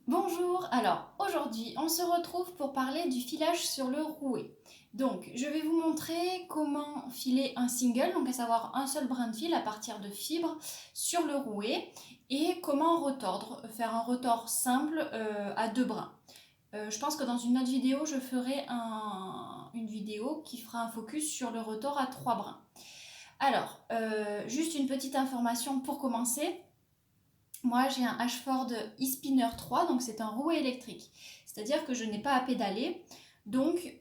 Bonjour, alors aujourd'hui on se retrouve pour parler du filage sur le rouet. Donc je vais vous montrer comment filer un single, donc à savoir un seul brin de fil à partir de fibres sur le rouet et comment retordre, faire un retord simple à deux brins. Je pense que dans une autre vidéo je ferai une vidéo qui fera un focus sur le retord à trois brins. Alors, juste une petite information pour commencer. Moi, j'ai un Ashford eSpinner 3, donc c'est un rouet électrique. C'est-à-dire que je n'ai pas à pédaler. Donc,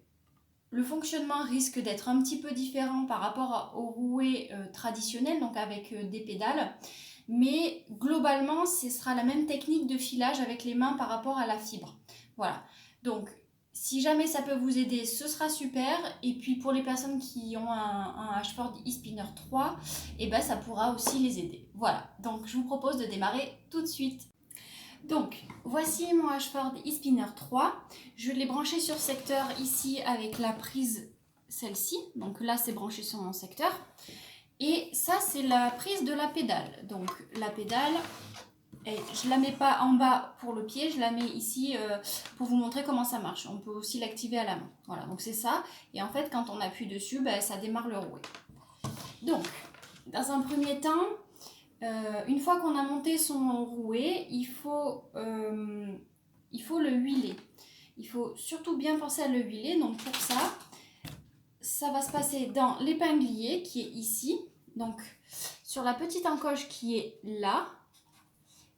le fonctionnement risque d'être un petit peu différent par rapport au rouet traditionnel, donc avec des pédales. Mais globalement, ce sera la même technique de filage avec les mains par rapport à la fibre. Voilà. Donc, si jamais ça peut vous aider, ce sera super. Et puis pour les personnes qui ont un Ashford eSpinner 3, et ben ça pourra aussi les aider. Voilà, donc je vous propose de démarrer tout de suite. Donc, voici mon Ashford eSpinner 3. Je l'ai branché sur secteur ici avec la prise celle-ci. Donc là, c'est branché sur mon secteur. Et ça, c'est la prise de la pédale. Donc la pédale, je ne la mets pas en bas pour le pied, je la mets ici pour vous montrer comment ça marche. On peut aussi l'activer à la main. Voilà, donc c'est ça. Et en fait, quand on appuie dessus, ça démarre le rouet. Donc, dans un premier temps, une fois qu'on a monté son rouet, il faut le huiler. Il faut surtout bien penser à le huiler. Donc pour ça, ça va se passer dans l'épinglier qui est ici. Donc sur la petite encoche qui est là,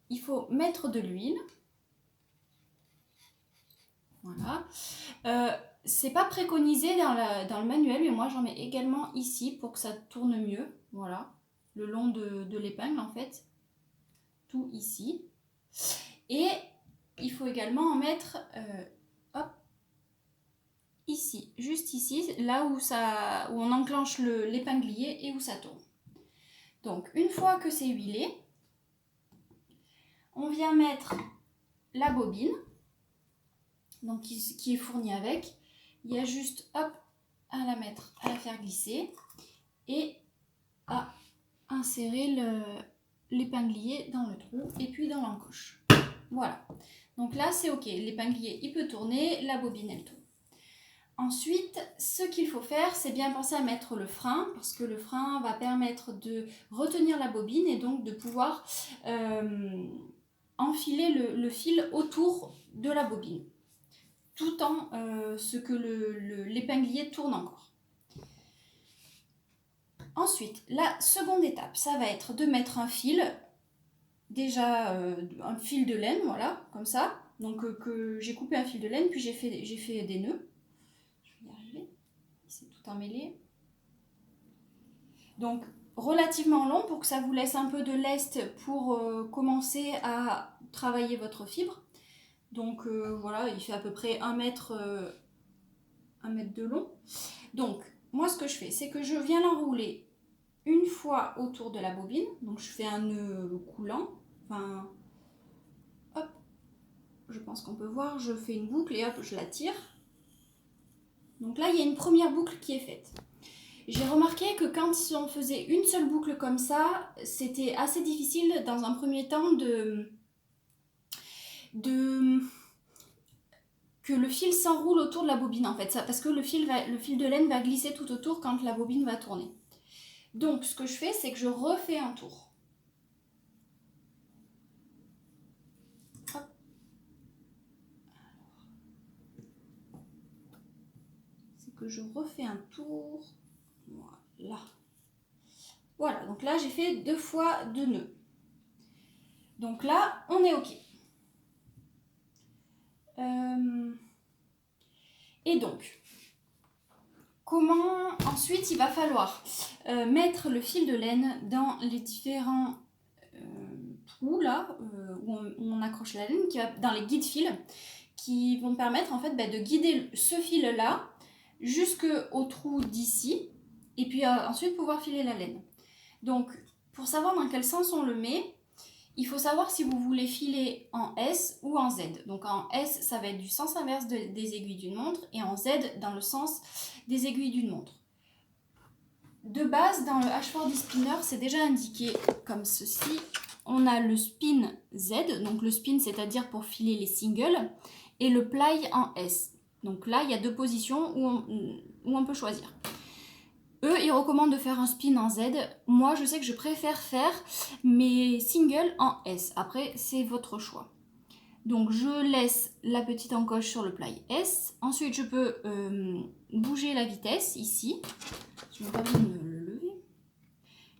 il faut mettre de l'huile. Voilà. C'est pas préconisé dans le manuel, mais moi j'en mets également ici pour que ça tourne mieux. Voilà, le long de l'épingle en fait, tout ici. Et il faut également en mettre hop, ici, juste ici, là où on enclenche l'épinglier et où ça tourne. Donc une fois que c'est huilé, on vient mettre la bobine, donc qui est fournie avec. Il y a juste hop à la mettre, à la faire glisser et à insérer l'épinglier dans le trou et puis dans l'encoche. Voilà. Donc là c'est ok, l'épinglier il peut tourner, la bobine elle tourne. Ensuite, ce qu'il faut faire, c'est bien penser à mettre le frein, parce que le frein va permettre de retenir la bobine et donc de pouvoir enfiler le fil autour de la bobine, tout en ce que l'épinglier tourne encore. Ensuite, la seconde étape, ça va être de mettre un fil, déjà un fil de laine, voilà, comme ça. Donc que j'ai coupé un fil de laine, puis j'ai fait des nœuds. Je vais y arriver, c'est tout emmêlé. Donc relativement long pour que ça vous laisse un peu de lest pour commencer à travailler votre fibre. Donc voilà, il fait à peu près 1 mètre de long. Donc moi ce que je fais, c'est que je viens l'enrouler une fois autour de la bobine. Donc je fais un nœud coulant. Enfin, hop, je pense qu'on peut voir, je fais une boucle et hop, je la tire. Donc là, il y a une première boucle qui est faite. J'ai remarqué que quand on faisait une seule boucle comme ça, c'était assez difficile dans un premier temps que le fil s'enroule autour de la bobine en fait, parce que le fil de laine va glisser tout autour quand la bobine va tourner. Donc ce que je fais, c'est que je refais un tour. Hop. C'est que je refais un tour. Voilà. Voilà, donc là j'ai fait 2 fois 2 nœuds. Donc là, on est ok. Et donc, comment ensuite il va falloir mettre le fil de laine dans les différents trous là où on accroche la laine, dans les guides fils qui vont permettre en fait de guider ce fil là jusqu'au trou d'ici et puis ensuite pouvoir filer la laine. Donc pour savoir dans quel sens on le met, il faut savoir si vous voulez filer en S ou en Z. Donc en S, ça va être du sens inverse des aiguilles d'une montre et en Z, dans le sens des aiguilles d'une montre. De base, dans le Ashford eSpinner, c'est déjà indiqué comme ceci. on a le spin Z, donc le spin c'est-à-dire pour filer les singles, et le ply en S. Donc là, il y a deux positions où on peut choisir. Eux, ils recommandent de faire un spin en Z. Moi, je sais que je préfère faire mes singles en S. Après, c'est votre choix. Donc, je laisse la petite encoche sur le ply S. Ensuite, je peux bouger la vitesse ici. Je me permets de le lever.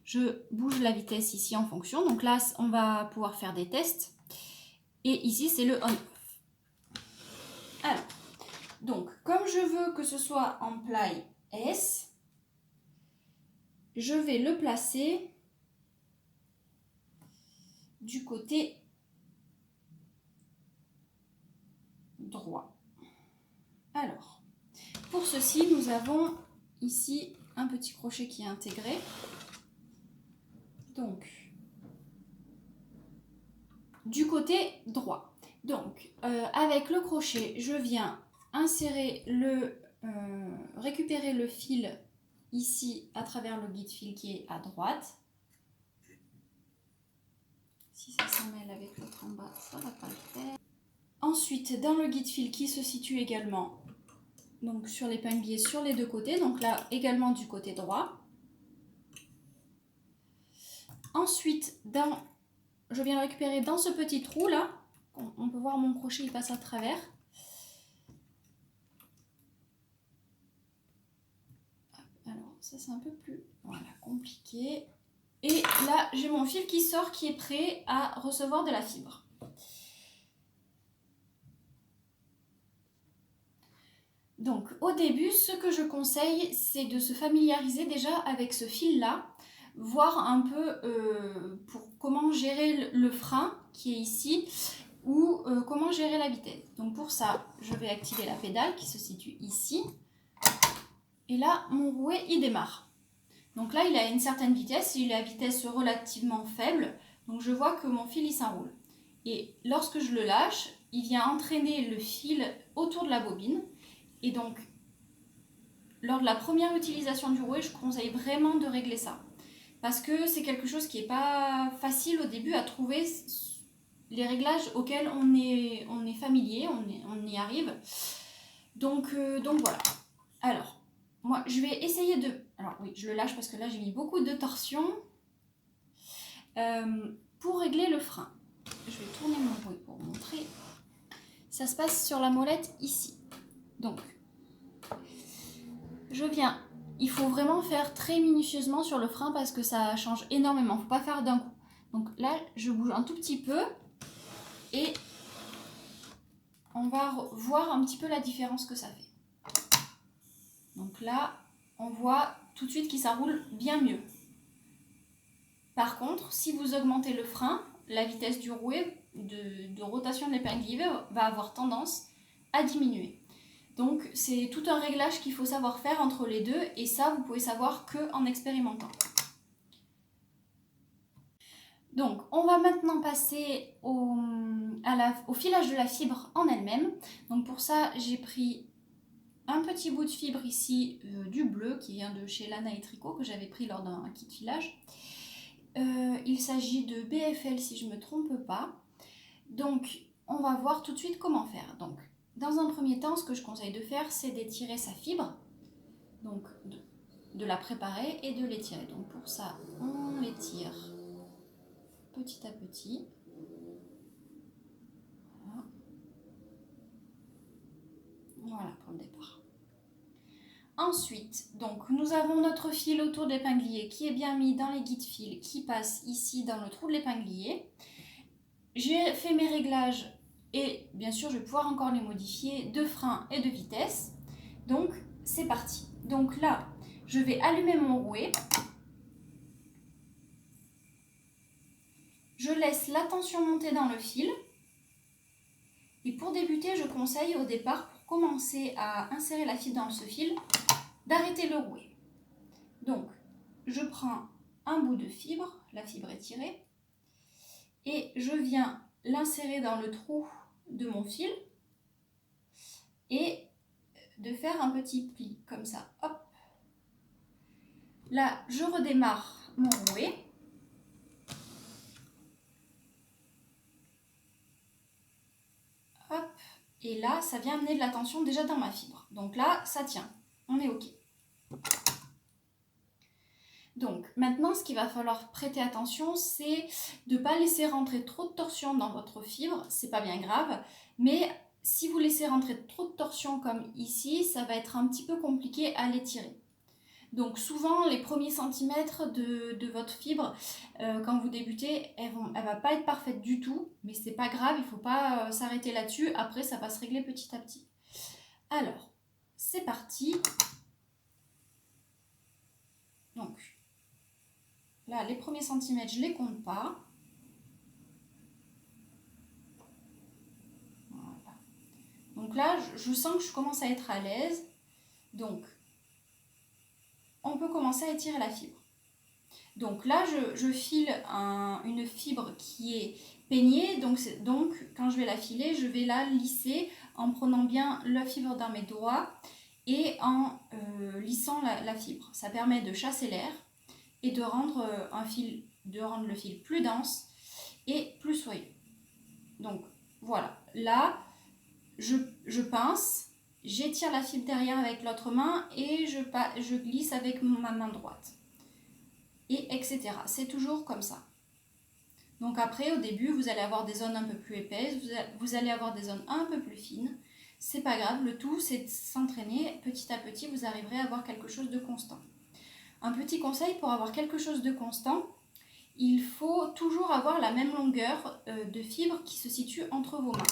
Je bouge la vitesse ici en fonction. Donc là, on va pouvoir faire des tests. Et ici, c'est le on-off. Alors, donc, comme je veux que ce soit en ply S, je vais le placer du côté droit. Alors, pour ceci, nous avons ici un petit crochet qui est intégré. Donc, du côté droit. Donc, avec le crochet, je viens insérer récupérer le fil ici à travers le guide fil qui est à droite. Si ça s'en mêle avec l'autre en bas, ça ne va pas le faire. Ensuite, dans le guide fil qui se situe également donc sur l'épinglier sur les deux côtés, donc là également du côté droit. Ensuite, je viens le récupérer dans ce petit trou là. On peut voir mon crochet, il passe à travers. Alors, ça c'est un peu plus compliqué. Et là, j'ai mon fil qui sort, qui est prêt à recevoir de la fibre. Donc, au début, ce que je conseille, c'est de se familiariser déjà avec ce fil-là, voir un peu pour comment gérer le frein qui est ici, ou comment gérer la vitesse. Donc pour ça, je vais activer la pédale qui se situe ici. Et là, mon rouet, il démarre. Donc là, il a une certaine vitesse, il a une vitesse relativement faible. Donc je vois que mon fil, il s'enroule. Et lorsque je le lâche, il vient entraîner le fil autour de la bobine. Et donc, lors de la première utilisation du rouet, je conseille vraiment de régler ça. Parce que c'est quelque chose qui n'est pas facile au début à trouver les réglages auxquels on est familier, on y arrive. Donc voilà. Alors, moi, je vais essayer de... Alors oui, je le lâche parce que là, j'ai mis beaucoup de torsion. Pour régler le frein, je vais tourner mon rouet pour vous montrer. Ça se passe sur la molette ici. Donc, je viens... Il faut vraiment faire très minutieusement sur le frein parce que ça change énormément. Il ne faut pas faire d'un coup. Donc là, je bouge un tout petit peu et on va voir un petit peu la différence que ça fait. Donc là, on voit tout de suite qu'il s'enroule bien mieux. Par contre, si vous augmentez le frein, la vitesse du rouet de rotation de l'épinglier va avoir tendance à diminuer. Donc c'est tout un réglage qu'il faut savoir faire entre les deux et ça vous pouvez savoir qu'en expérimentant. Donc on va maintenant passer au filage de la fibre en elle-même. Donc pour ça j'ai pris un petit bout de fibre ici du bleu qui vient de chez Lana et Tricot que j'avais pris lors d'un kit filage. Il s'agit de BFL si je ne me trompe pas. Donc on va voir tout de suite comment faire. Donc dans un premier temps, ce que je conseille de faire, c'est d'étirer sa fibre, donc de la préparer et de l'étirer. Donc pour ça, on l'étire petit à petit. Voilà pour le départ. Ensuite, donc nous avons notre fil autour de l'épinglier qui est bien mis dans les guides fils qui passe ici dans le trou de l'épinglier. J'ai fait mes réglages et bien sûr je vais pouvoir encore les modifier de frein et de vitesse. Donc c'est parti. Donc là, je vais allumer mon rouet. Je laisse la tension monter dans le fil. Et pour débuter, je conseille au départ, pour commencer à insérer la fibre dans ce fil, d'arrêter le rouet. Donc, je prends un bout de fibre, la fibre est tirée, et je viens l'insérer dans le trou de mon fil et de faire un petit pli, comme ça. Hop. Là, je redémarre mon rouet. Hop. Et là, ça vient amener de la tension déjà dans ma fibre. Donc là, ça tient. On est OK. Donc maintenant, ce qu'il va falloir prêter attention, c'est de ne pas laisser rentrer trop de torsion dans votre fibre. C'est pas bien grave. Mais si vous laissez rentrer trop de torsion comme ici, ça va être un petit peu compliqué à l'étirer. Donc souvent, les premiers centimètres de votre fibre, quand vous débutez, elle ne va pas être parfaite du tout, mais c'est pas grave, il ne faut pas s'arrêter là-dessus. Après, ça va se régler petit à petit. Alors, c'est parti. Donc, là, les premiers centimètres, je ne les compte pas. Voilà. Donc là, je sens que je commence à être à l'aise. Donc, on peut commencer à étirer la fibre. Donc là, je file une fibre qui est peignée. Donc, quand je vais la filer, je vais la lisser en prenant bien la fibre dans mes doigts et en lissant la fibre. Ça permet de chasser l'air et de rendre le fil plus dense et plus soyeux. Donc voilà, là, je pince, j'étire la fibre derrière avec l'autre main et je glisse avec ma main droite. Et etc. C'est toujours comme ça. Donc après, au début, vous allez avoir des zones un peu plus épaisses, vous allez avoir des zones un peu plus fines. C'est pas grave, le tout c'est de s'entraîner. Petit à petit, vous arriverez à avoir quelque chose de constant. Un petit conseil pour avoir quelque chose de constant, il faut toujours avoir la même longueur de fibre qui se situe entre vos mains.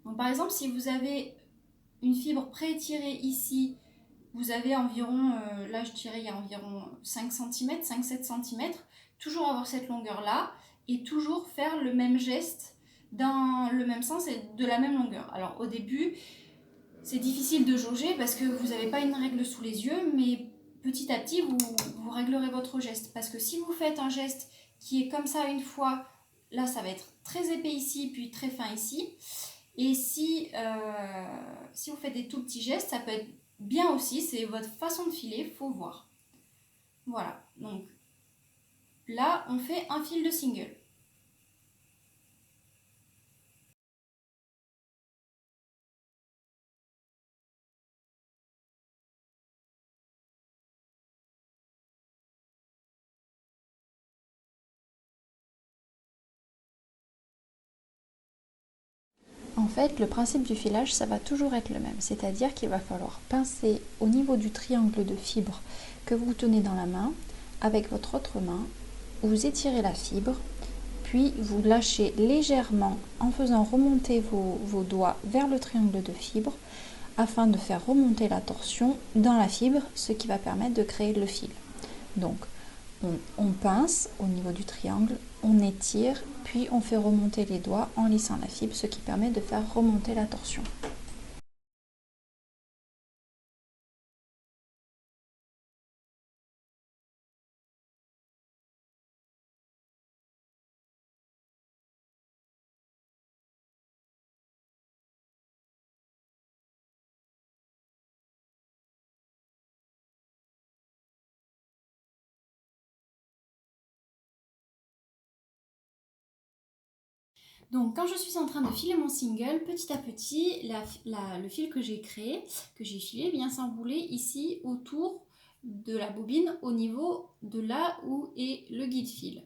Donc par exemple, si vous avez une fibre pré-étirée ici, vous avez environ, là je dirais il y a environ 5 cm, 5-7 cm, toujours avoir cette longueur là et toujours faire le même geste dans le même sens et de la même longueur. Alors au début, c'est difficile de jauger parce que vous n'avez pas une règle sous les yeux, mais petit à petit, vous réglerez votre geste. Parce que si vous faites un geste qui est comme ça une fois, là, ça va être très épais ici, puis très fin ici. Et si vous faites des tout petits gestes, ça peut être bien aussi. C'est votre façon de filer, il faut voir. Voilà, donc là, on fait un fil de single. En fait, le principe du filage, ça va toujours être le même, c'est-à-dire qu'il va falloir pincer au niveau du triangle de fibre que vous tenez dans la main, avec votre autre main, vous étirez la fibre, puis vous lâchez légèrement en faisant remonter vos doigts vers le triangle de fibre afin de faire remonter la torsion dans la fibre, ce qui va permettre de créer le fil. Donc, on pince au niveau du triangle, on étire, puis on fait remonter les doigts en lissant la fibre, ce qui permet de faire remonter la torsion. Donc quand je suis en train de filer mon single, petit à petit, le fil que j'ai créé, que j'ai filé, vient s'enrouler ici autour de la bobine au niveau de là où est le guide fil.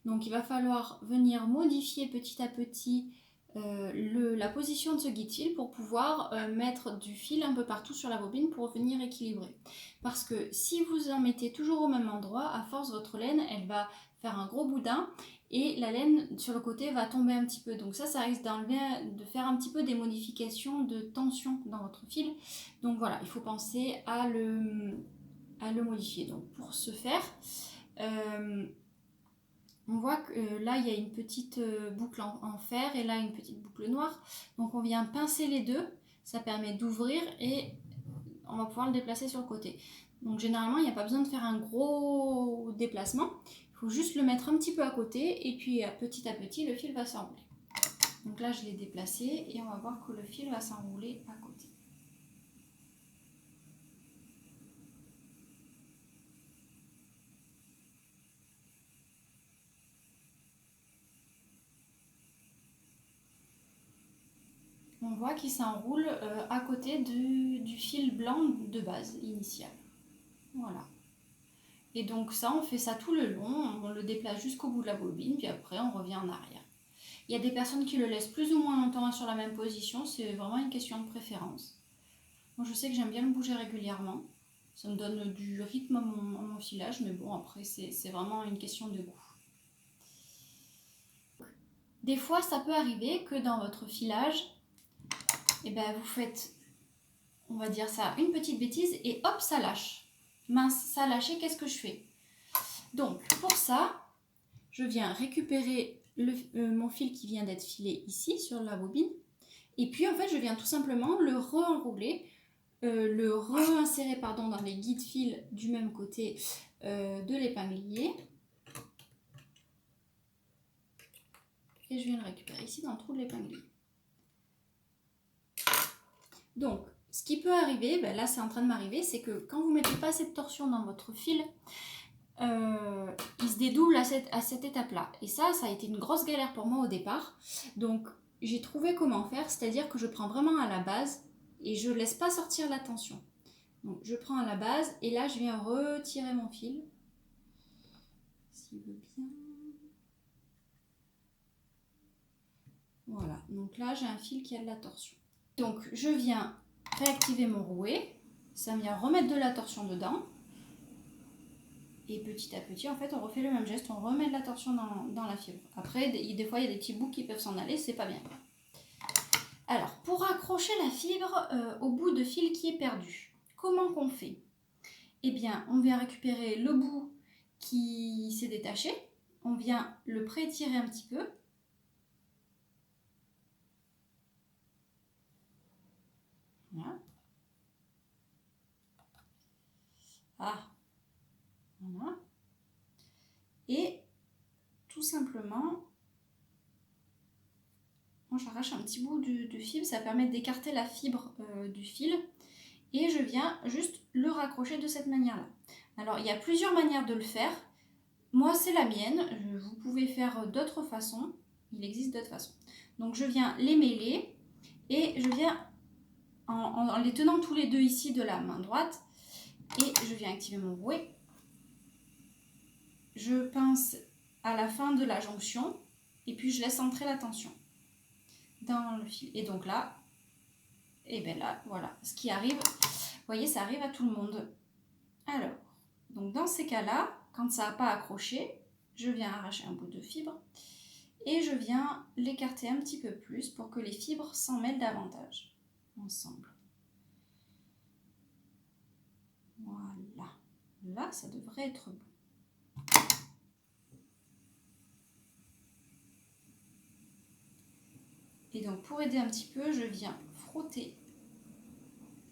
Donc il va falloir venir modifier petit à petit la position de ce guide fil pour pouvoir mettre du fil un peu partout sur la bobine pour venir équilibrer. Parce que si vous en mettez toujours au même endroit, à force votre laine, elle va faire un gros boudin et la laine sur le côté va tomber un petit peu. Donc ça risque de faire un petit peu des modifications de tension dans votre fil. Donc voilà, il faut penser à le modifier. Donc pour ce faire, on voit que là il y a une petite boucle en fer et là une petite boucle noire. Donc on vient pincer les deux, ça permet d'ouvrir et on va pouvoir le déplacer sur le côté. Donc généralement il n'y a pas besoin de faire un gros déplacement. Il faut juste le mettre un petit peu à côté et puis petit à petit le fil va s'enrouler. Donc là je l'ai déplacé et on va voir que le fil va s'enrouler à côté. on voit qu'il s'enroule à côté du fil blanc de base initial. Voilà. Et donc ça, on fait ça tout le long, on le déplace jusqu'au bout de la bobine, puis après on revient en arrière. Il y a des personnes qui le laissent plus ou moins longtemps sur la même position, c'est vraiment une question de préférence. Moi je sais que j'aime bien le bouger régulièrement, ça me donne du rythme à mon filage, mais bon après c'est vraiment une question de goût. Des fois ça peut arriver que dans votre filage, vous faites, on va dire ça, une petite bêtise et hop ça lâche. Mince, ça a lâché, qu'est-ce que je fais? Donc pour ça, je viens récupérer mon fil qui vient d'être filé ici sur la bobine, et puis en fait je viens tout simplement le re-enrouler, le re-insérer dans les guides fils du même côté de l'épinglier, et je viens le récupérer ici dans le trou de l'épinglier. Donc ce qui peut arriver, là c'est en train de m'arriver, c'est que quand vous ne mettez pas cette torsion dans votre fil, il se dédouble à cette étape-là. Et ça a été une grosse galère pour moi au départ. Donc j'ai trouvé comment faire, c'est-à-dire que je prends vraiment à la base et je ne laisse pas sortir la tension. Donc je prends à la base et là je viens retirer mon fil. S'il veut bien. Voilà, donc là j'ai un fil qui a de la torsion. Donc je viens réactiver mon rouet, ça vient remettre de la torsion dedans. Et petit à petit, en fait, on refait le même geste, on remet de la torsion dans la fibre. Après, des fois, il y a des petits bouts qui peuvent s'en aller, c'est pas bien. Alors, pour accrocher la fibre au bout de fil qui est perdu, comment qu'on fait? Eh bien, on vient récupérer le bout qui s'est détaché, on vient le pré-étirer un petit peu. Voilà. Ah! Voilà. Et tout simplement, moi j'arrache un petit bout de fibre, ça permet d'écarter la fibre du fil et je viens juste le raccrocher de cette manière-là. Alors il y a plusieurs manières de le faire, moi c'est la mienne, vous pouvez faire d'autres façons, il existe d'autres façons. Donc je viens les mêler et je viens en les tenant tous les deux ici de la main droite et je viens activer mon rouet. Je pince à la fin de la jonction et puis je laisse entrer la tension dans le fil. Et donc là, là, voilà, ce qui arrive, vous voyez, ça arrive à tout le monde. Alors, donc dans ces cas-là, quand ça n'a pas accroché, je viens arracher un bout de fibre et je viens l'écarter un petit peu plus pour que les fibres s'en mêlent davantage ensemble. Voilà, là, ça devrait être bon. Et donc pour aider un petit peu, je viens frotter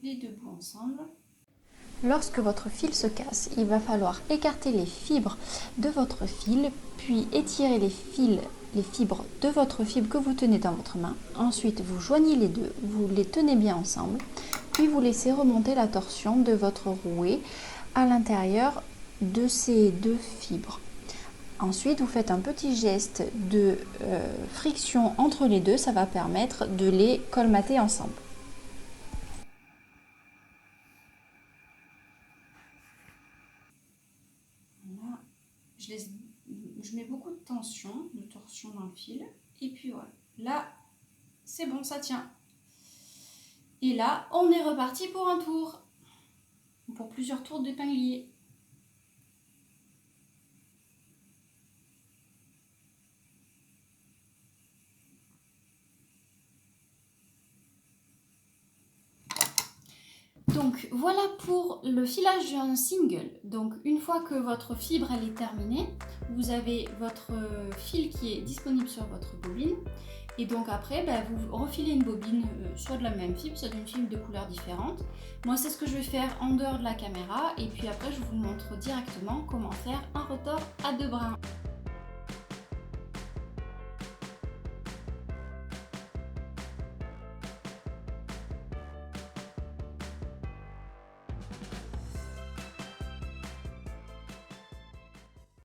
les deux bouts ensemble. Lorsque votre fil se casse, il va falloir écarter les fibres de votre fil, puis étirer les fibres de votre fibre que vous tenez dans votre main. Ensuite, vous joignez les deux, vous les tenez bien ensemble, puis vous laissez remonter la torsion de votre rouet à l'intérieur de ces deux fibres. Ensuite, vous faites un petit geste de friction entre les deux, ça va permettre de les colmater ensemble. Là, je mets beaucoup de torsion dans le fil, et puis voilà. Là, c'est bon, ça tient. Et là, on est reparti pour un tour, pour plusieurs tours d'épinglier. Donc voilà pour le filage d'un single. Donc une fois que votre fibre elle est terminée, vous avez votre fil qui est disponible sur votre bobine. Et donc après, vous refilez une bobine soit de la même fibre, soit d'une fibre de couleur différente. Moi c'est ce que je vais faire en dehors de la caméra et puis après je vous montre directement comment faire un retors à 2 brins.